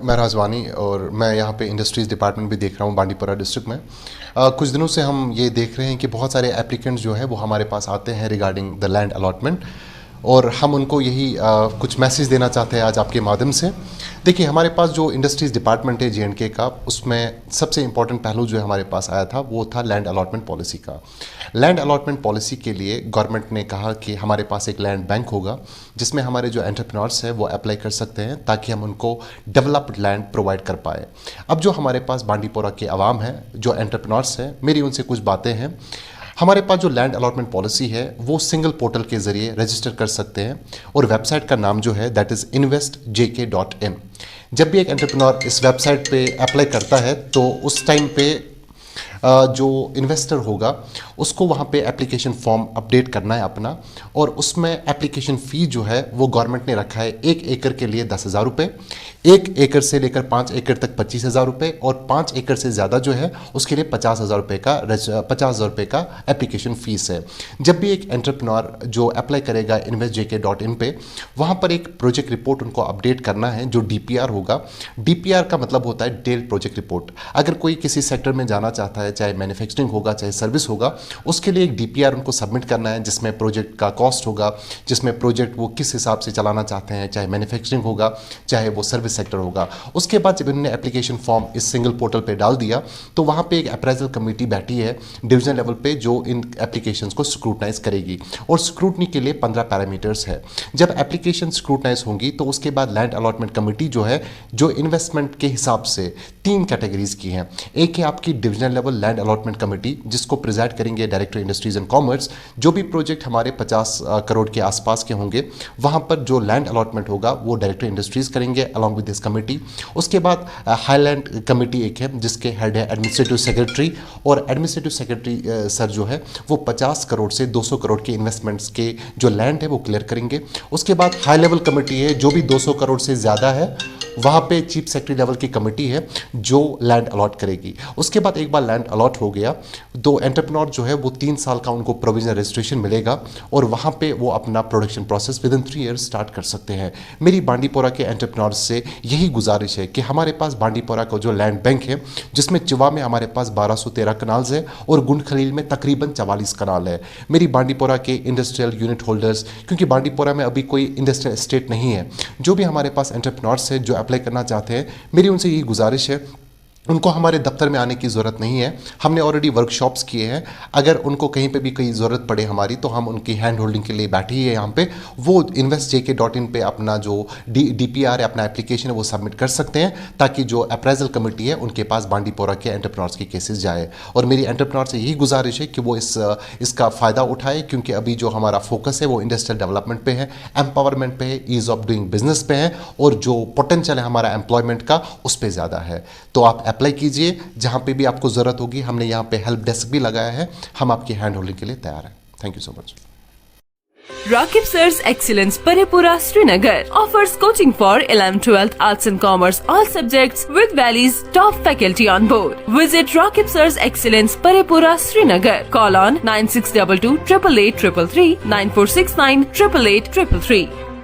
मैं राजवानी और मैं यहाँ पे इंडस्ट्रीज़ डिपार्टमेंट भी देख रहा हूँ बांडीपुरा डिस्ट्रिक्ट में। कुछ दिनों से हम ये देख रहे हैं कि बहुत सारे एप्लीकेंट्स जो है वो हमारे पास आते हैं रिगार्डिंग द लैंड अलॉटमेंट, और हम उनको यही कुछ मैसेज देना चाहते हैं आज आपके माध्यम से। देखिए, हमारे पास जो इंडस्ट्रीज़ डिपार्टमेंट है J&K का, उसमें सबसे इम्पॉर्टेंट पहलू जो हमारे पास आया था वो था लैंड अलॉटमेंट पॉलिसी का। लैंड अलॉटमेंट पॉलिसी के लिए गवर्नमेंट ने कहा कि हमारे पास एक लैंड बैंक होगा जिसमें हमारे जो एंटरप्रेन्योर्स हैं वो अप्लाई कर सकते हैं ताकि हम उनको डेवलप्ड लैंड प्रोवाइड कर पाए। अब जो हमारे पास बांडीपुरा के आवाम है, जो एंटरप्रेन्योर्स हैं, मेरी उनसे कुछ बातें हैं। हमारे पास जो लैंड अलॉटमेंट पॉलिसी है वो सिंगल पोर्टल के ज़रिए रजिस्टर कर सकते हैं, और वेबसाइट का नाम जो है दैट इज़ investjk.in। जब भी एक एंटरप्रेन्योर इस वेबसाइट पे अप्लाई करता है तो उस टाइम पे जो इन्वेस्टर होगा उसको वहाँ पे एप्लीकेशन फॉर्म अपडेट करना है अपना, और उसमें एप्लीकेशन फ़ी जो है वो गवर्नमेंट ने रखा है 1 एकड़ के लिए 10,000 रुपये, 1 एकड़ से लेकर 5 एकड़ तक 25,000 रुपये, और 5 एकड़ से ज़्यादा जो है उसके लिए 50,000 रुपये का एप्लीकेशन फ़ीस है। जब भी एक एंटरप्रेन्योर जो अप्लाई करेगा investjk.in पे, वहाँ पर एक प्रोजेक्ट रिपोर्ट उनको अपडेट करना है जो DPR होगा। DPR का मतलब होता है डिटेल्ड प्रोजेक्ट रिपोर्ट। अगर कोई किसी सेक्टर में जाना चाहता है, चाहे मैन्युफैक्चरिंग होगा चाहे सर्विस होगा, उसके लिए एक DPR उनको सबमिट करना है जिसमें प्रोजेक्ट का कॉस्ट होगा, जिसमें प्रोजेक्ट वो किस हिसाब से चलाना चाहते हैं, चाहे मैन्युफैक्चरिंग होगा चाहे वो सर्विस सेक्टर होगा। उसके बाद जब इन्होंने एप्लीकेशन फॉर्म इस सिंगल पोर्टल पे डाल दिया तो वहाँ पे एक अप्रेजल कमेटी बैठी है डिवीजन लेवल पे जो इन एप्लीकेशंस को स्क्रूटनाइज करेगी, और स्क्रूटनी के लिए 15 पैरामीटर्स है। जब एप्लीकेशन स्क्रूटनाइज होंगी तो उसके बाद लैंड अलॉटमेंट कमेटी जो है, जो इन्वेस्टमेंट के हिसाब से 3 कैटेगरीज की हैं। एक है आपकी division level land allotment committee जिसको प्रिजाइड करेंगे डायरेक्टर इंडस्ट्रीज एंड कॉमर्स। जो भी प्रोजेक्ट हमारे 50 करोड़ के आसपास के होंगे वहाँ पर जो लैंड अलॉटमेंट होगा वो डायरेक्टर इंडस्ट्रीज करेंगे अलॉन्ग विद दिस कमेटी। उसके बाद हाईलैंड कमेटी एक है जिसके हेड है एडमिनिस्ट्रेटिव सेक्रेटरी, और एडमिनिस्ट्रेटिव सेक्रेटरी सर जो है वो 50 करोड़ से 200 करोड़ के इन्वेस्टमेंट्स के जो लैंड है वो क्लियर करेंगे। उसके बाद हाई लेवल कमेटी है जो भी 200 करोड़ से ज़्यादा है, वहाँ पे चीफ सेक्रेटरी लेवल की कमेटी है जो लैंड अलॉट करेगी। उसके बाद एक बार लैंड अलॉट हो गया तो एंटरप्रेन्योर जो है वो 3 साल का उनको प्रोविजनल रजिस्ट्रेशन मिलेगा, और वहाँ पे वो अपना production process with in 3 years start कर सकते हैं। मेरी बांडीपुरा के एंटरप्रेन्योर से यही गुजारिश है कि हमारे पास बांडीपुरा का जो लैंड बैंक है, जिसमें चिवा में हमारे पास 1213 कनाल्स है और गुंड खलील में तकरीबन 44 कनाल है। मेरी बांडीपुरा के इंडस्ट्रियल यूनिट होल्डर्स, क्योंकि बांडीपुरा में अभी कोई इंडस्ट्रियल एस्टेट नहीं है, जो भी हमारे पास एंटरप्रेन्योर्स है जो अप्लाई करना चाहते हैं, मेरी उनसे यही गुजारिश है उनको हमारे दफ्तर में आने की ज़रूरत नहीं है। हमने ऑलरेडी वर्कशॉप्स किए हैं। अगर उनको कहीं पे भी कोई ज़रूरत पड़े हमारी तो हम उनकी हैंड होल्डिंग के लिए बैठे ही है यहाँ पे। वो investjk.in पे अपना जो DPR है, अपना एप्लीकेशन है वो सबमिट कर सकते हैं ताकि जो अप्रेजल कमेटी है उनके पास बांडीपुरा के एंटरप्रेन्योर्स के केसेस जाए। और मेरी एंटरप्रेन्योर से यही गुजारिश है कि वो इसका फ़ायदा उठाए, क्योंकि अभी जो हमारा फोकस है वो इंडस्ट्रियल डेवलपमेंट पे है, एम्पावरमेंट पे है, ईज़ ऑफ डूइंग बिजनेस पे है, और जो पोटेंशियल है हमारा एम्प्लॉयमेंट का उस पर ज़्यादा है। तो आप अप्लाई कीजिए जहां पे भी आपको ज़रूरत होगी। हमने यहां पे हेल्प डेस्क भी लगाया है, हम आपकी हैंड होल्डिंग के लिए तैयार हैं। Thank you so much. Rakib Sir's Excellence Paripura Srinagar offers coaching for 11th 12th Arts and Commerce all subjects with Valley's top faculty on board. Visit Rakib Sir's Excellence Paripura Srinagar. Call on 9622 888 333 9469 888 333.